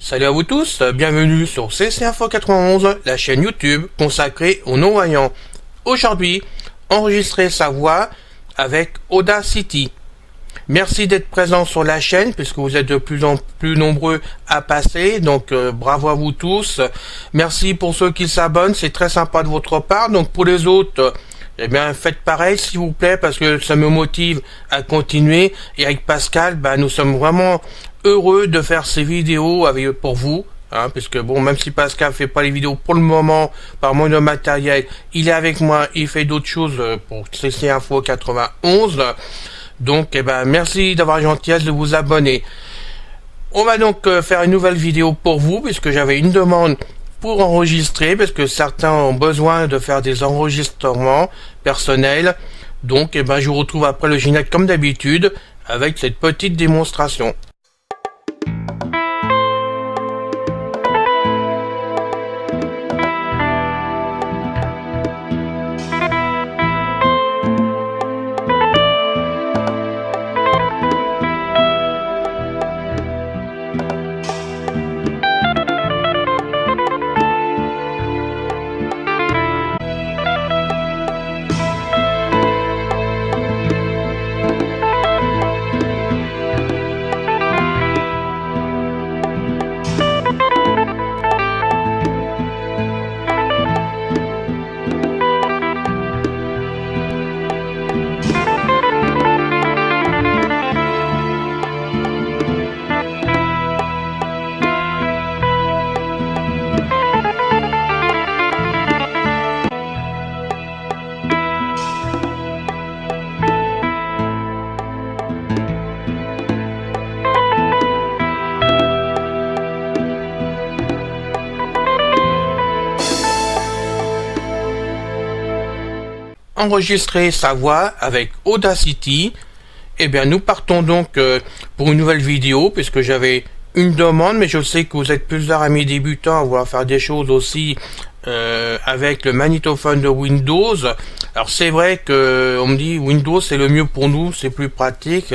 Salut à vous tous, bienvenue sur CC Info 91, la chaîne YouTube consacrée aux non-voyants. Aujourd'hui, enregistrez sa voix avec Audacity. Merci d'être présent sur la chaîne puisque vous êtes de plus en plus nombreux à passer, donc bravo à vous tous. Merci pour ceux qui s'abonnent, c'est très sympa de votre part. Donc pour les autres, eh bien faites pareil s'il vous plaît parce que ça me motive à continuer. Et avec Pascal, nous sommes vraiment heureux de faire ces vidéos pour vous. Puisque bon, même si Pascal fait pas les vidéos pour le moment, par manque de matériel, il est avec moi, il fait d'autres choses pour CC Info 91. Donc, merci d'avoir la gentillesse de vous abonner. On va donc faire une nouvelle vidéo pour vous, puisque j'avais une demande pour enregistrer, parce que certains ont besoin de faire des enregistrements personnels. Donc, je vous retrouve après le générique comme d'habitude, avec cette petite démonstration. Enregistrer sa voix avec Audacity. Nous partons donc pour une nouvelle vidéo puisque j'avais une demande, mais je sais que vous êtes plusieurs amis débutants à vouloir faire des choses aussi avec le magnétophone de Windows. Alors c'est vrai que on me dit Windows c'est le mieux pour nous, c'est plus pratique.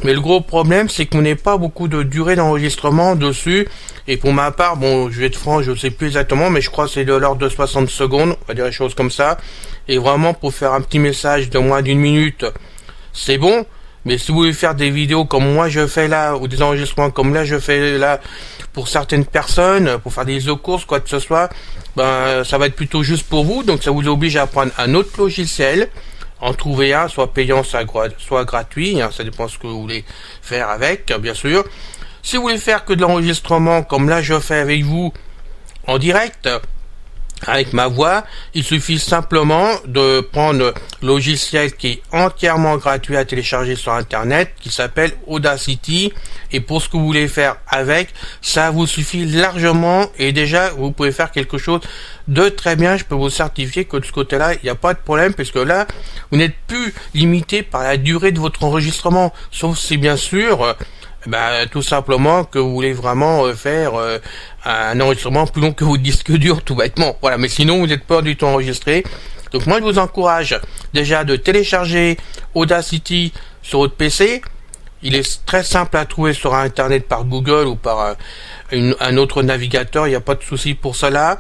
Mais le gros problème, c'est qu'on n'est pas beaucoup de durée d'enregistrement dessus. Et pour ma part, bon, je vais être franc, je ne sais plus exactement, mais je crois que c'est de l'ordre de 60 secondes, on va dire des choses comme ça. Et vraiment, pour faire un petit message de moins d'une minute, c'est bon. Mais si vous voulez faire des vidéos comme moi je fais là, ou des enregistrements comme là je fais là, pour certaines personnes, pour faire des courses, quoi que ce soit, ça va être plutôt juste pour vous. Donc ça vous oblige à prendre un autre logiciel. En trouver un, soit payant, soit gratuit, ça dépend de ce que vous voulez faire avec, bien sûr. Si vous voulez faire que de l'enregistrement, comme là je fais avec vous, en direct, avec ma voix, il suffit simplement de prendre le logiciel qui est entièrement gratuit à télécharger sur internet, qui s'appelle Audacity, et pour ce que vous voulez faire avec, ça vous suffit largement, et déjà vous pouvez faire quelque chose de très bien. Je peux vous certifier que de ce côté-là, il n'y a pas de problème, puisque là, vous n'êtes plus limité par la durée de votre enregistrement, sauf si bien sûr, tout simplement que vous voulez vraiment faire un enregistrement plus long que votre disque dur, tout bêtement. Voilà, mais sinon vous n'êtes pas du tout enregistré. Donc moi je vous encourage déjà de télécharger Audacity sur votre PC. Il est très simple à trouver sur internet par Google ou par un autre navigateur, il n'y a pas de souci pour cela.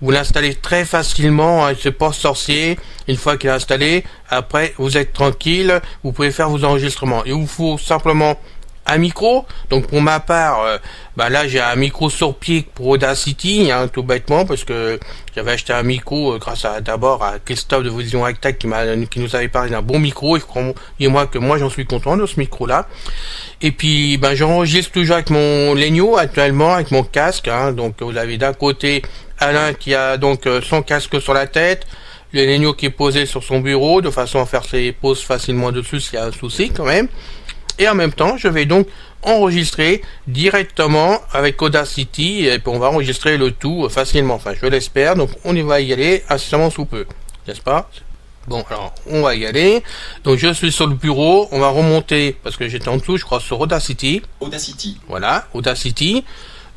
Vous l'installez très facilement, c'est pas sorcier. Une fois qu'il est installé, après vous êtes tranquille, vous pouvez faire vos enregistrements. Il vous faut simplement un micro. Donc pour ma part, là j'ai un micro sur pied pour Audacity, tout bêtement, parce que j'avais acheté un micro grâce d'abord à Christophe de Vision Hightech qui nous avait parlé d'un bon micro, et moi j'en suis content de ce micro là. Et puis j'enregistre toujours avec mon Lenio actuellement, avec mon casque, donc vous avez d'un côté Alain qui a donc son casque sur la tête, le Lenio qui est posé sur son bureau de façon à faire ses pauses facilement dessus s'il y a un souci quand même. Et en même temps, je vais donc enregistrer directement avec Audacity, et puis on va enregistrer le tout facilement, enfin je l'espère. Donc on y va y aller incessamment sous peu, n'est-ce pas? Bon, alors on va y aller. Donc je suis sur le bureau, on va remonter, parce que j'étais en dessous, je crois, sur Audacity. Audacity. Voilà, Audacity.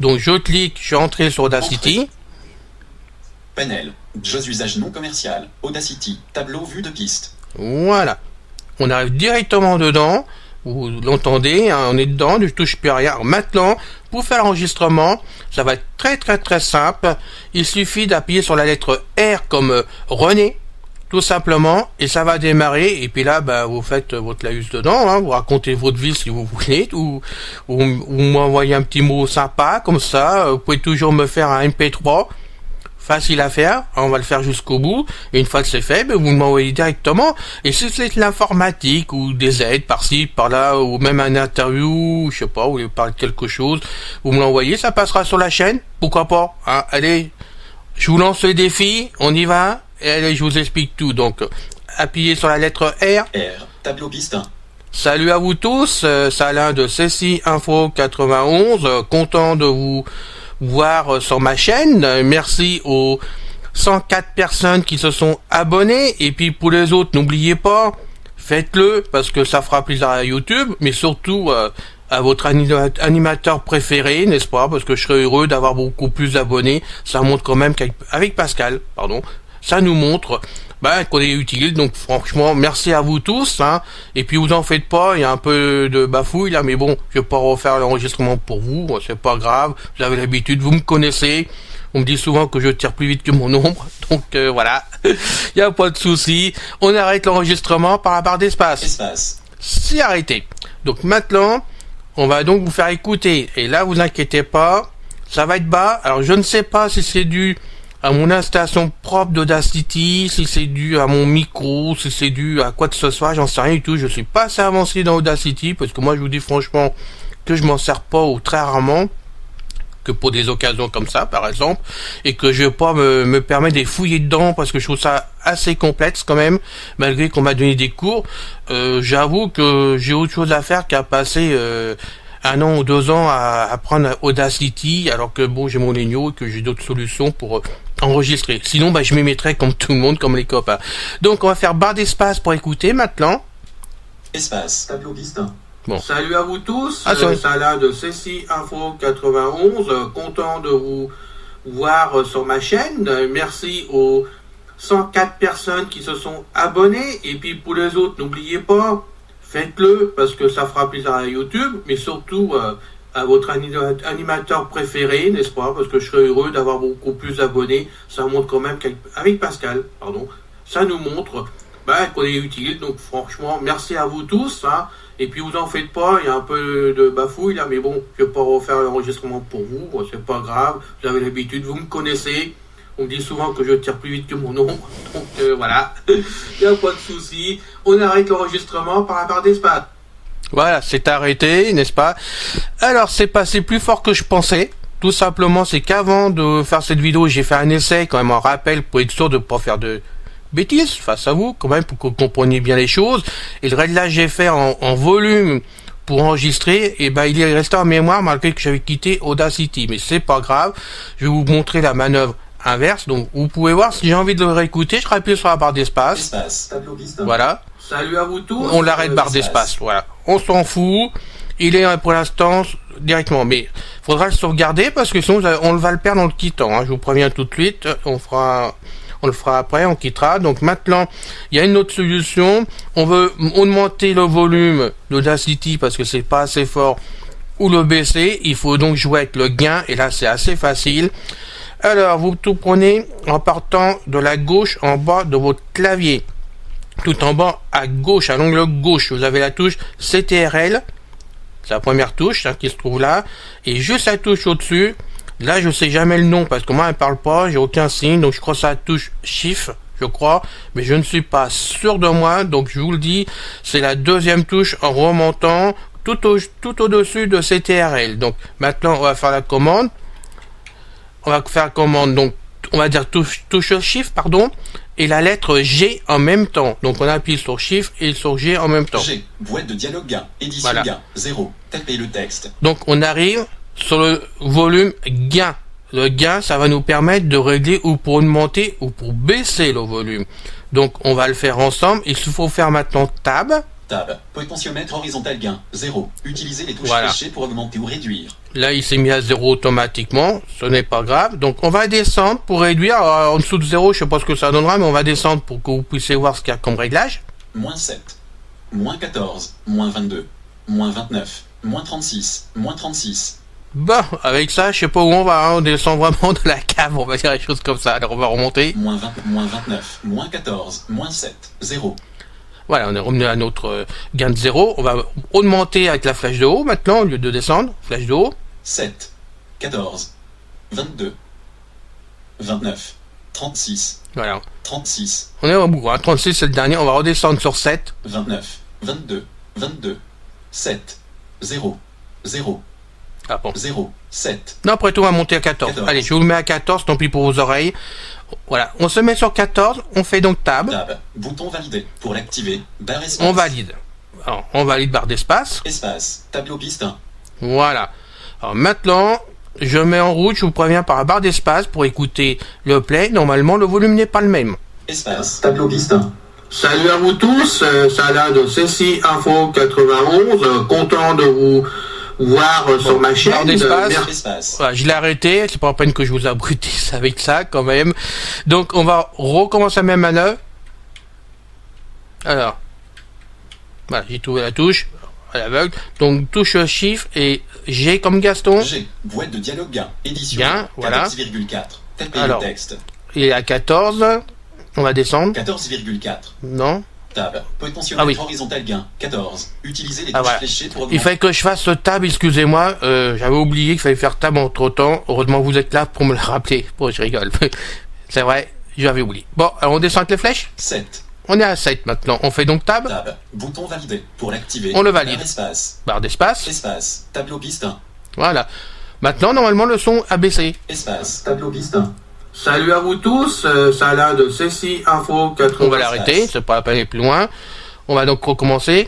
Donc je clique, je suis entré sur Audacity. Panel, jeux usage non commercial, Audacity, tableau vue de piste. Voilà. On arrive directement dedans. Vous l'entendez, hein, on est dedans, je touche plus à rien. Alors maintenant, pour faire l'enregistrement, ça va être très simple. Il suffit d'appuyer sur la lettre R comme René, tout simplement, et ça va démarrer. Et puis là, vous faites votre laïus dedans, hein, vous racontez votre vie si vous voulez, ou m'envoyez un petit mot sympa comme ça. Vous pouvez toujours me faire un MP3. Facile à faire, on va le faire jusqu'au bout, et une fois que c'est fait, vous m'envoyez directement, et si c'est de l'informatique, ou des aides par-ci, par-là, ou même un interview, je sais pas, vous voulez parler de quelque chose, vous me l'envoyez, ça passera sur la chaîne, pourquoi pas, hein, allez, je vous lance le défi, on y va, et allez, je vous explique tout, donc, appuyez sur la lettre R. R, tableau piste 1. Salut à vous tous, c'est Alain de CC Info 91, content de vous voir sur ma chaîne. Merci aux 104 personnes qui se sont abonnées, et puis pour les autres, n'oubliez pas, faites-le parce que ça fera plaisir à YouTube, mais surtout à votre animateur préféré, n'est-ce pas, parce que je serais heureux d'avoir beaucoup plus d'abonnés. Ça montre quand même qu'avec Pascal, ça nous montre qu'on est utile. Donc franchement, merci à vous tous, hein. Et puis vous en faites pas, il y a un peu de bafouille là, mais bon, je vais pas refaire l'enregistrement pour vous, c'est pas grave, vous avez l'habitude, vous me connaissez. On me dit souvent que je tire plus vite que mon ombre, donc voilà, il n'y a pas de souci. On arrête l'enregistrement par la barre d'espace. C'est arrêté. Donc maintenant, on va donc vous faire écouter, et là vous inquiétez pas, ça va être bas. Alors je ne sais pas si c'est dû à mon installation propre d'Audacity, si c'est dû à mon micro, si c'est dû à quoi que ce soit, j'en sais rien du tout. Je suis pas assez avancé dans Audacity, parce que moi je vous dis franchement que je m'en sers pas ou très rarement, que pour des occasions comme ça par exemple, et que je vais pas me permettre de fouiller dedans, parce que je trouve ça assez complexe quand même, malgré qu'on m'a donné des cours. J'avoue que j'ai autre chose à faire qu'à passer 1 an ou 2 ans à apprendre Audacity, alors que bon, j'ai mon Legno et que j'ai d'autres solutions pour enregistrer. Sinon, je m'y mettrais comme tout le monde, comme les copains. Donc, on va faire barre d'espace pour écouter maintenant. Espace, tableau piste 1. Bon. Salut à vous tous, c'est Alain de CC Info 91, content de vous voir sur ma chaîne. Merci aux 104 personnes qui se sont abonnées, et puis pour les autres, n'oubliez pas, faites-le parce que ça fera plaisir à YouTube, mais surtout à votre animateur préféré, n'est-ce pas, parce que je serais heureux d'avoir beaucoup plus d'abonnés. Ça montre quand même qu'avec Pascal, ça nous montre qu'on est utile. Donc franchement, merci à vous tous, hein. Et puis vous en faites pas, il y a un peu de bafouille là, mais bon, je vais pas refaire l'enregistrement pour vous, c'est pas grave, vous avez l'habitude, vous me connaissez. On me dit souvent que je tire plus vite que mon ombre, donc voilà, il n'y a pas de souci. On arrête l'enregistrement par la barre d'espace. Voilà, c'est arrêté, n'est-ce pas? Alors, c'est passé plus fort que je pensais. Tout simplement, c'est qu'avant de faire cette vidéo, j'ai fait un essai, quand même un rappel, pour être sûr de ne pas faire de bêtises face à vous, quand même, pour que vous compreniez bien les choses. Et le réglage j'ai fait en volume pour enregistrer, et il est resté en mémoire malgré que j'avais quitté Audacity. Mais c'est pas grave, je vais vous montrer la manœuvre inverse. Donc vous pouvez voir, si j'ai envie de le réécouter, je rappuie sur la barre d'espace. Voilà. Salut à vous tous. On l'arrête barre d'espace. Voilà. On s'en fout. Il est pour l'instant directement, mais faudra le sauvegarder parce que sinon on va le perdre en le quittant, hein. Je vous préviens tout de suite. On le fera après, on quittera. Donc maintenant, il y a une autre solution. On veut augmenter le volume d'Audacity parce que c'est pas assez fort, ou le baisser. Il faut donc jouer avec le gain, et là c'est assez facile. Alors, vous tout prenez en partant de la gauche en bas de votre clavier. Tout en bas à gauche, à l'angle gauche, vous avez la touche CTRL. C'est la première touche qui se trouve là. Et juste la touche au-dessus, là je sais jamais le nom parce que moi elle parle pas, j'ai aucun signe. Donc je crois que c'est la touche Shift, je crois. Mais je ne suis pas sûr de moi. Donc je vous le dis, c'est la deuxième touche en remontant tout au-dessus de CTRL. Donc maintenant on va faire la commande. On va faire commande, donc on va dire touche Shift, et la lettre G en même temps. Donc on appuie sur Shift et sur G en même temps. G, boîte de dialogue gain, édition gain, 0, tapez le texte. Donc on arrive sur le volume gain. Le gain, ça va nous permettre de régler ou pour augmenter ou pour baisser le volume. Donc on va le faire ensemble. Il faut faire maintenant Tab. Tab, potentiomètre horizontal gain, 0. Utilisez les touches fléchées pour augmenter ou réduire. Là, il s'est mis à 0 automatiquement, ce n'est pas grave. Donc, on va descendre pour réduire. Alors, en dessous de 0, je sais pas ce que ça donnera, mais on va descendre pour que vous puissiez voir ce qu'il y a comme réglage. -7, -14, -22. Moins 29. Moins 36. Moins 36. Bon, avec ça, je sais pas où on va, hein. On descend vraiment de la cave, on va dire des choses comme ça. Alors on va remonter. Moins 20, moins 29. Moins 14. Moins 7. 0. Voilà, on est revenu à notre gain de 0. On va augmenter avec la flèche de haut maintenant, au lieu de descendre. Flèche de haut. 7. 14. 22. 29. 36. Voilà. 36. On est au bout, hein. 36 c'est le dernier, on va redescendre sur 7. 29. 22. 22. 7. 0. 0. Ah bon. 0. 7. Non, après tout, on va monter à 14. 14. Allez, je vous le mets à 14, tant pis pour vos oreilles. Voilà, on se met sur 14, on fait donc tab. Tab. Bouton validé. Pour l'activer, barre espace. On valide. Alors, on valide barre d'espace. Espace. Tableau piste 1. Voilà. Alors maintenant, je mets en route, je vous préviens par la barre d'espace pour écouter le play. Normalement, le volume n'est pas le même. Espace. Tableau piste 1. Salut à vous tous, c'est Alain de CC Info 91, content de vous voir sur ma chaîne. Barre d'espace. Espace. Voilà, je l'ai arrêté, c'est pas la peine que je vous abrutisse avec ça quand même. Donc on va recommencer la même manœuvre. Alors, voilà, j'ai trouvé la touche à l'aveugle. Donc touche Shift et G comme Gaston. G. Boîte de dialogue gain. Édition. Bien, voilà. 14,4. Tapez Alors. le texte. Il est à 14. On va descendre. 14,4. Non. Tab. Potentiomètre Ah oui. horizontal gain. 14. Utilisez les Ah, touches voilà. fléchées pour Il augmenter. fallait que je fasse ce tab, excusez-moi. J'avais oublié qu'il fallait faire tab entre temps. Heureusement vous êtes là pour me le rappeler. Bon, je rigole. C'est vrai, j'avais oublié. Bon, alors on descend avec les flèches. 7. On est à 7 maintenant. On fait donc tab. Tab. Bouton validé. Pour l'activer. On le valide. Barre espace. Barre d'espace. Espace. Tableau piste 1. Voilà. Maintenant, normalement, le son a baissé. Espace. Tableau piste 1. Salut à vous tous, c'est Alain de CC Info 91. On va l'arrêter. C'est pas la peine d'aller plus loin. On va donc recommencer.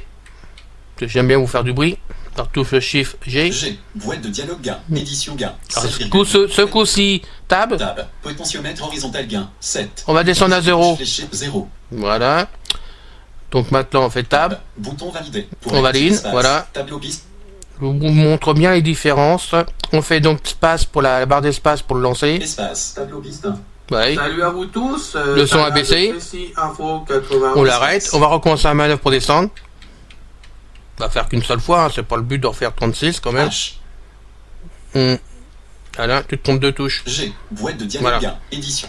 Parce que j'aime bien vous faire du bruit. Alors, touche Shift G. G. Boîte de dialogue gain. Édition gain. Alors, 7,4. ce coup-ci, tab. Tab. Potentiomètre horizontal gain. 7. On va descendre à 0. Fléché 0. Voilà. Donc maintenant, on fait tab. Bouton validé. Pour On activer valide, espace. voilà. Tableau piste. Je vous montre bien les différences. On fait donc espace pour la barre d'espace pour le lancer. Espace. Tableau piste 1. Ouais. Salut à vous tous, Le son c'est a Alain baissé. de CC Info 91. On l'arrête. On va recommencer la manœuvre pour descendre. On va faire qu'une seule fois. Hein. C'est pas le but d'en faire 36 quand même. H. Voilà, tu te trompes de touche. G. Boîte de dialogue Voilà. gain. Édition.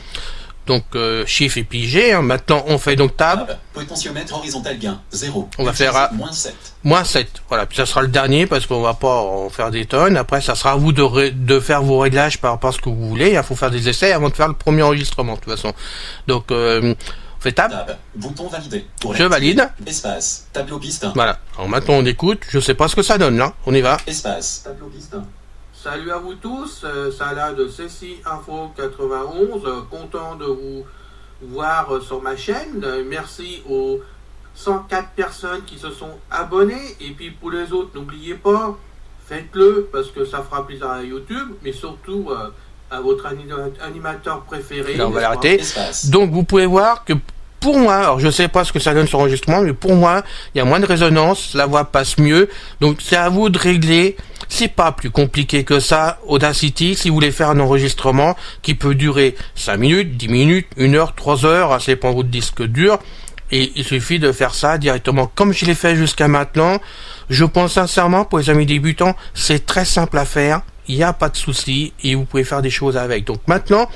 Donc Shift et puis G. Hein. Maintenant, on fait donc tab. Tab. Potentiomètre horizontal gain. 0. On va faire à- moins 7. Moins 7. Voilà, puis ça sera le dernier parce qu'on va pas en faire des tonnes. Après, ça sera à vous de faire vos réglages par rapport à ce que vous voulez. Il faut faire des essais avant de faire le premier enregistrement, de toute façon. Donc, on fait tab. Tab. Bouton validé. Pour Je l'activer. valide. Espace. Tableau piste 1. Voilà. Alors maintenant, on écoute. Je sais pas ce que ça donne, là. On y va. Espace. Tableau piste 1. Salut à vous tous, c'est Alain de CC Info 91, content de vous voir sur ma chaîne. Merci aux 104 personnes qui se sont abonnées. Et puis pour les autres, n'oubliez pas, faites-le parce que ça fera plaisir à YouTube, mais surtout à votre animateur préféré. Là, on va n'est-ce pas? l'arrêter. Espace. Donc, vous pouvez voir que pour moi, alors je sais pas ce que ça donne sur enregistrement, mais pour moi, il y a moins de résonance, la voix passe mieux. Donc, c'est à vous de régler. C'est pas plus compliqué que ça. Audacity, si vous voulez faire un enregistrement qui peut durer 5 minutes, 10 minutes, 1 heure, 3 heures, ça dépend de votre disque dur. Et il suffit de faire ça directement comme je l'ai fait jusqu'à maintenant. Je pense sincèrement, pour les amis débutants, c'est très simple à faire. Il n'y a pas de souci et vous pouvez faire des choses avec. Donc maintenant,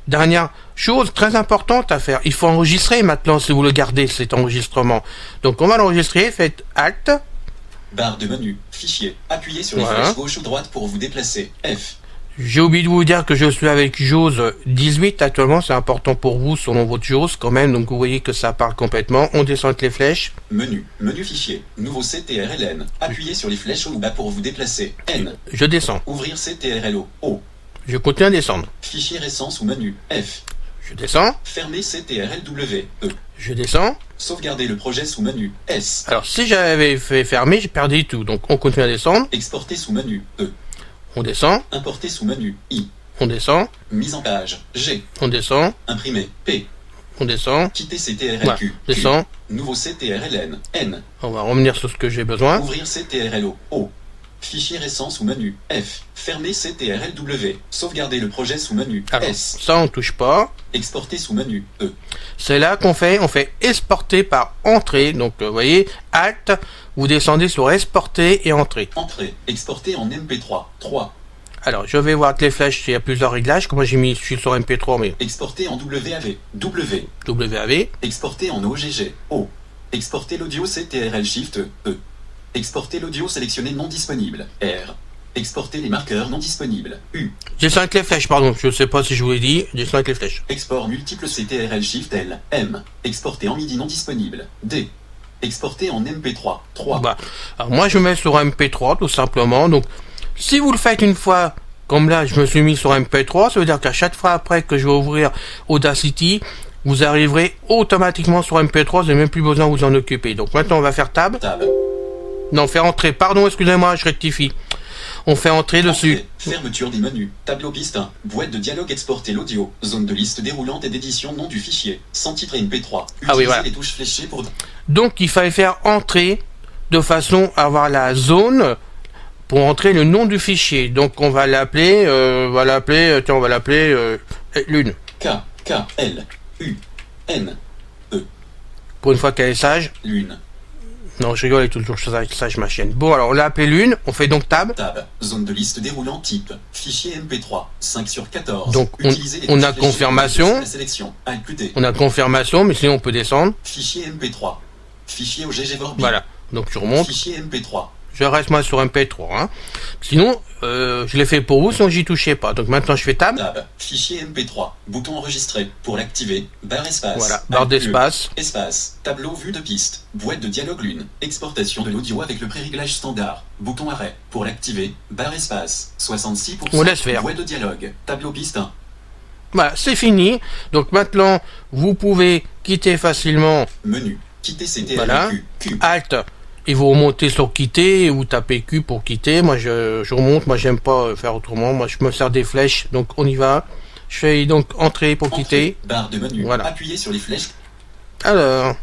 dernière chose très importante à faire. Il faut enregistrer maintenant si vous le gardez, cet enregistrement. Donc on va l'enregistrer. Faites Alt. Barre de menu. Fichier. Appuyez sur les Voilà. flèches gauche ou droite pour vous déplacer. F. J'ai oublié de vous dire que je suis avec JAWS 18 actuellement. C'est important pour vous selon votre JAWS quand même. Donc vous voyez que ça part complètement. On descend avec les flèches. Menu. Menu fichier. Nouveau CTRLN. Appuyez sur les flèches haut ou bas pour vous déplacer. N. Je descends. Ouvrir CTRLO. O. Je continue à descendre. Fichier récent sous menu. F. Je descends. Fermer CTRLW. E. Je descends. Sauvegarder le projet sous menu. S. Alors si j'avais fait fermer, j'ai perdu tout. Donc on continue à descendre. Exporter sous menu. E. On descend. Importer sous menu. I. On descend. Mise en page. G. On descend. Imprimer. P. On descend. Quitter Voilà. CTRLQ. Q. Descend. Nouveau CTRLN. N. On va revenir sur ce que j'ai besoin. Ouvrir CTRLO. O. Fichier récent sous menu. F. Fermer CTRLW. Sauvegarder le projet sous menu. Alors, S. ça on touche pas. Exporter sous menu. E. C'est là qu'on fait, on fait exporter par entrée. Donc, vous voyez, Alt, vous descendez sur exporter et entrer. Entrée. Exporter en MP3. 3. Alors, je vais voir avec les flèches, il y a plusieurs réglages. Comme moi, je suis sur MP3, mais Exporter en WAV. W. WAV. Exporter en OGG. O. Exporter l'audio CTRL Shift E. Exporter l'audio sélectionné non disponible. R. Exporter les marqueurs non disponibles. U. Descends avec les flèches, pardon. Je ne sais pas si je vous l'ai dit. Descends avec les flèches. Export multiple CTRL Shift L. M. Exporter en MIDI non disponible. D. Exporter en MP3. 3. Bah, alors moi, je mets sur MP3, tout simplement. Donc, si vous le faites une fois, comme là, je me suis mis sur MP3, ça veut dire qu'à chaque fois après que je vais ouvrir Audacity, vous arriverez automatiquement sur MP3, vous n'avez même plus besoin de vous en occuper. Donc maintenant, on va faire Tab. Tab. Non, faire entrer. Pardon, excusez-moi, je rectifie. On fait entrer dessus. Entrée. Fermeture des menus. Tableau piste 1. Boîte de dialogue exporter l'audio. Zone de liste déroulante et d'édition nom du fichier. Sans titre MP3. Utilisez Ah oui, voilà. les touches fléchées pour... Donc, il fallait faire entrer de façon à avoir la zone pour entrer le nom du fichier. Donc, on va l'appeler, Lune. K. K. L. U. N. Pour une fois qu'elle est sage. Lune. Non, je rigole, elle est toujours sage ma chaîne. Bon, alors on l'a appelé Lune, on fait donc Tab. Tab. Zone de liste déroulant type. Fichier MP3. 5 sur 14. Donc, Utilisez les on touches a fléchées confirmation. pour la sélection. Alt plus D. On a confirmation, mais sinon on peut descendre. Fichier MP3. Fichier OGG Vorbi. Voilà. Donc je remonte. Fichier MP3. Je reste moi sur MP3. Hein. Sinon, je l'ai fait pour vous, sinon j'y touchais pas. Donc maintenant je fais Tab. Tab. Fichier MP3. Bouton enregistré. Pour l'activer, barre espace. Voilà, barre Alt plus. d'espace. Espace. Tableau vue de piste. Boîte de dialogue Lune. Exportation de l'audio avec le préréglage standard. Bouton arrêt. Pour l'activer, barre espace. 66%. On laisse faire. Boîte de dialogue. Tableau piste 1. Voilà, c'est fini. Donc maintenant, vous pouvez quitter facilement Menu. Quitter CTRL Voilà. Q. Alt. Et vous remontez sur quitter, ou tapez Q pour quitter. Moi je remonte, moi j'aime pas faire autrement. Moi je me sers des flèches, donc on y va. Je fais donc entrée pour quitter. Barre de menu. Voilà. Appuyez sur les flèches Alors,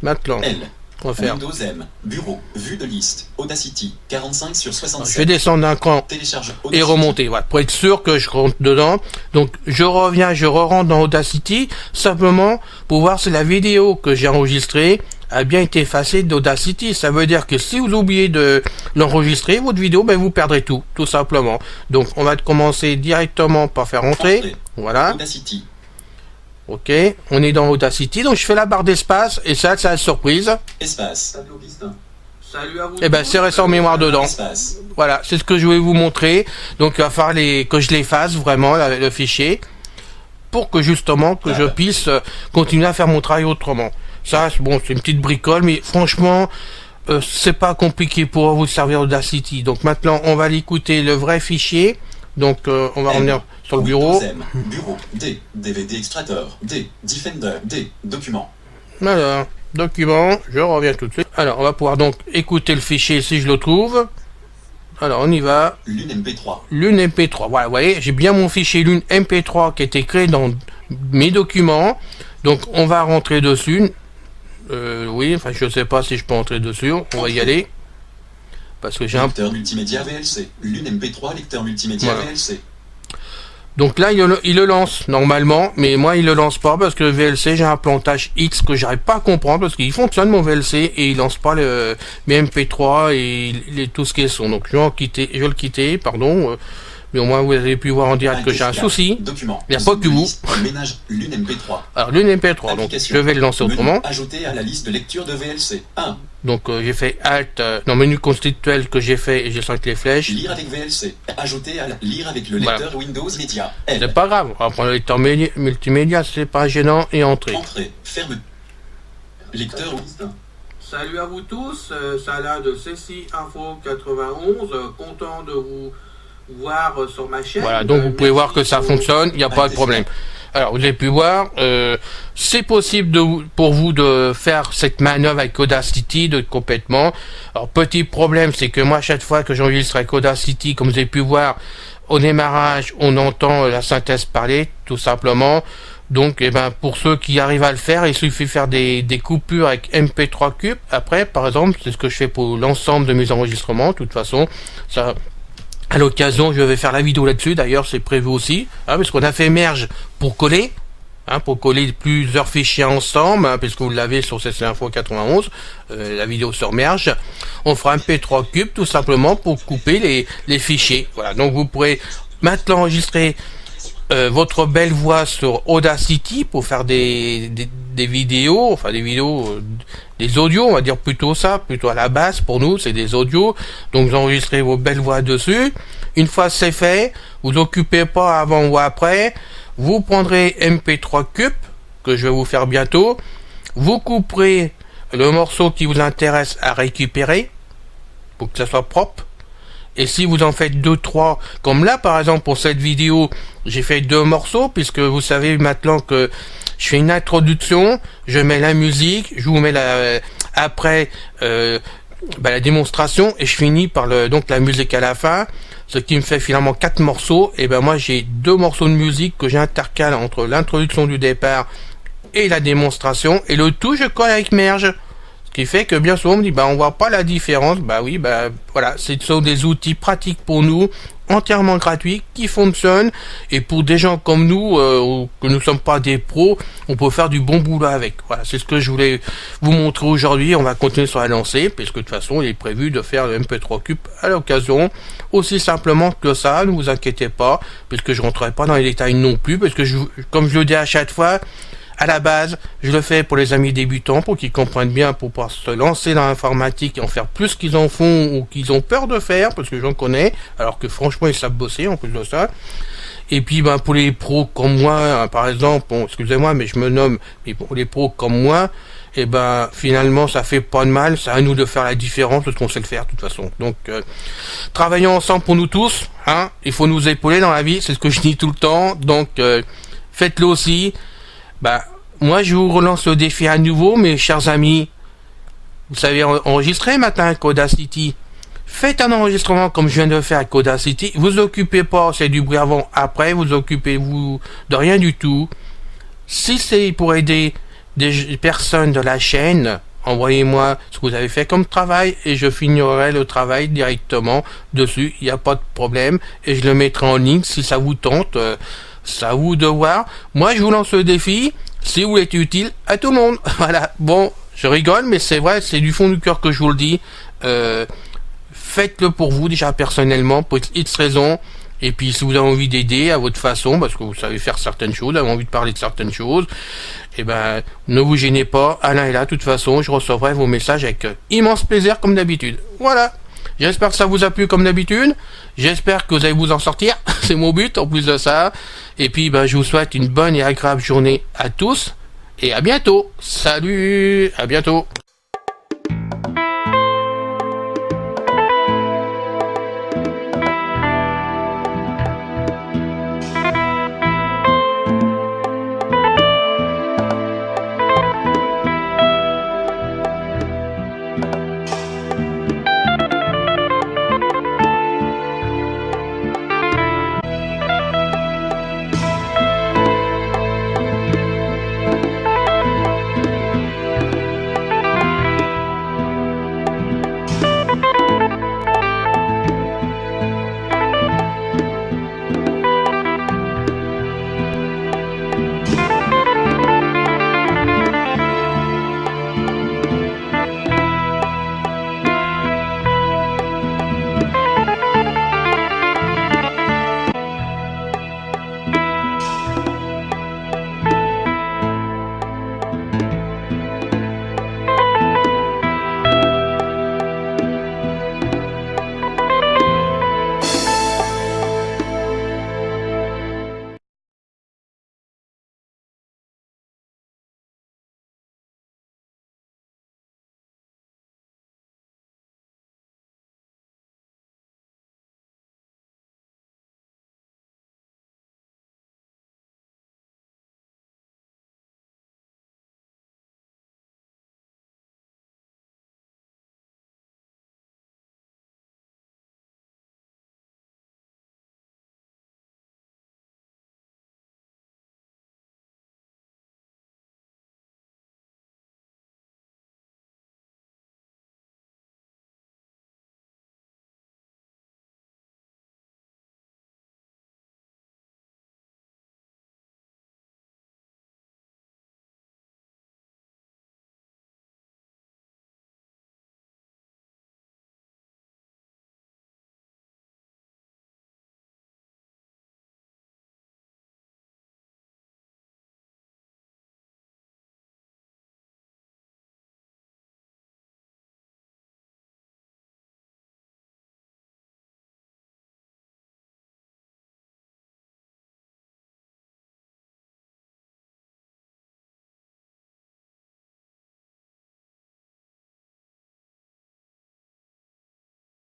maintenant, L. on va faire. Windows M. Bureau. Vue de liste. Audacity. 45 sur Je vais 67. descendre d'un cran Télécharge et Audacity. remonter, voilà, pour être sûr que je rentre dedans. Donc je reviens, je re-rentre dans Audacity, simplement pour voir si la vidéo que j'ai enregistrée a bien été effacée d'Audacity. Ça veut dire que si vous oubliez de l'enregistrer, votre vidéo, ben vous perdrez tout simplement. Donc on va commencer directement par faire entrer. Entrée. Voilà, Audacity. ok, on est dans Audacity, donc je fais la barre d'espace, et ça, c'est la surprise. Espace. Tableau piste 1. Salut à vous. Et ben tous. c'est resté en mémoire dedans. Espace. Voilà, c'est ce que je voulais vous montrer. Donc, il va falloir que je l'efface vraiment, le fichier, pour que justement, que je puisse continuer à faire mon travail autrement. Ça, bon, c'est une petite bricole, mais franchement, c'est pas compliqué pour vous de servir Audacity. Donc maintenant, on va l'écouter le vrai fichier. Donc, on va revenir sur le bureau. Windows M. Bureau. D. DVD extracteur. D. Defender. D. Document. Alors, document, je reviens tout de suite. Alors, on va pouvoir donc écouter le fichier si je le trouve. Alors, on y va. Lune MP3. Lune MP3. Voilà, vous voyez, j'ai bien mon fichier Lune MP3 qui a été créé dans mes documents. Donc, on va rentrer dessus. Oui, enfin, je sais pas si je peux entrer dessus. On va y aller. Parce que j'ai un... Lecteur multimédia VLC. Lune MP3, lecteur multimédia Voilà. VLC. Donc là, il le lance normalement, mais moi, il le lance pas parce que le VLC, j'ai un plantage X que j'arrive pas à comprendre parce qu'il fonctionne mon VLC et il lance pas mes MP3 et tout ce qui est son. Donc je vais le quitter, pardon. Mais au moins, vous avez pu voir en direct que j'ai un souci. Document. Il n'y a pas que vous. Ménage Lune MP3. Alors, Lune MP3, donc Application. je vais le lancer Menu autrement. ajouter à la liste de lecture de VLC. 1. Donc j'ai fait Alt, non, menu constituel que j'ai fait et j'ai avec les flèches. Lire avec VLC. Ajouter à lire avec le Voilà. lecteur Windows Media. L. C'est pas grave, on va prendre le lecteur multimédia, c'est pas gênant, et entrer. Entrée. Ferme. Lecteur. Salut à vous tous, ça là de Ceci Info 91, content de vous voir sur ma chaîne. Voilà, donc vous pouvez Merci voir que ça pour- fonctionne, il n'y a pas de problème. Alors, vous avez pu voir, c'est possible pour vous de faire cette manœuvre avec Audacity complètement. Alors, petit problème, c'est que moi, chaque fois que j'enregistre avec Audacity, comme vous avez pu voir, au démarrage, on entend la synthèse parler, tout simplement. Donc, eh ben, pour ceux qui arrivent à le faire, il suffit de faire des coupures avec MP3 Cube. Après, par exemple, c'est ce que je fais pour l'ensemble de mes enregistrements. De toute façon, ça... À l'occasion, je vais faire la vidéo là-dessus, d'ailleurs, c'est prévu aussi, hein, parce qu'on a fait merge pour coller, pour coller plusieurs fichiers ensemble, puisque vous l'avez sur CC Info 91, la vidéo sur Merge. On fera un MP3 cube tout simplement pour couper les fichiers. Voilà, donc vous pourrez maintenant enregistrer votre belle voix sur Audacity pour faire des vidéos, des audios, on va dire plutôt ça, plutôt à la base pour nous, c'est des audios. Donc vous enregistrez vos belles voix dessus. Une fois c'est fait, vous occupez pas avant ou après. Vous prendrez MP3 Cube, que je vais vous faire bientôt. Vous couperez le morceau qui vous intéresse à récupérer, pour que ça soit propre. Et si vous en faites 2-3, comme là par exemple pour cette vidéo, j'ai fait 2 morceaux, puisque vous savez maintenant que je fais une introduction, je mets la musique, je vous mets après la démonstration, et je finis par donc la musique à la fin, ce qui me fait finalement 4 morceaux. Et ben moi j'ai 2 morceaux de musique que j'intercale entre l'introduction du départ et la démonstration, et le tout je colle avec Merge. Ce qui fait que bien souvent on me dit on voit pas la différence. Oui, voilà, ce sont des outils pratiques pour nous, entièrement gratuits, qui fonctionnent, et pour des gens comme nous, que nous sommes pas des pros, on peut faire du bon boulot avec. Voilà, c'est ce que je voulais vous montrer aujourd'hui. On va continuer sur la lancée, puisque de toute façon il est prévu de faire le MP3 Cube à l'occasion, aussi simplement que ça, ne vous inquiétez pas, puisque je rentrerai pas dans les détails non plus, parce que comme je le dis à chaque fois, à la base, je le fais pour les amis débutants, pour qu'ils comprennent bien, pour pouvoir se lancer dans l'informatique et en faire plus qu'ils en font ou qu'ils ont peur de faire, parce que j'en connais, alors que franchement ils savent bosser en plus de ça. Et puis pour les pros comme moi, par exemple, excusez-moi mais je me nomme, mais pour les pros comme moi, finalement ça fait pas de mal, c'est à nous de faire la différence, parce qu'on sait le faire de toute façon. Donc travaillons ensemble pour nous tous, il faut nous épauler dans la vie, c'est ce que je dis tout le temps, donc faites-le aussi. Moi je vous relance le défi à nouveau, mes chers amis. Vous savez enregistrer maintenant avec Audacity. Faites un enregistrement comme je viens de faire avec Audacity. Vous occupez pas, c'est du bruit avant, après, vous occupez-vous de rien du tout. Si c'est pour aider des personnes de la chaîne, envoyez-moi ce que vous avez fait comme travail et je finirai le travail directement dessus. Il n'y a pas de problème et je le mettrai en ligne si ça vous tente. C'est à vous de voir. Moi, je vous lance le défi. Si vous êtes utile à tout le monde. Voilà. Bon, je rigole, mais c'est vrai, c'est du fond du cœur que je vous le dis. Faites-le pour vous, déjà personnellement, pour X raisons. Et puis, si vous avez envie d'aider à votre façon, parce que vous savez faire certaines choses, vous avez envie de parler de certaines choses, ne vous gênez pas. Alain est là, de toute façon, je recevrai vos messages avec immense plaisir, comme d'habitude. Voilà. J'espère que ça vous a plu comme d'habitude. J'espère que vous allez vous en sortir. C'est mon but en plus de ça. Et puis je vous souhaite une bonne et agréable journée à tous. Et à bientôt. Salut. À bientôt.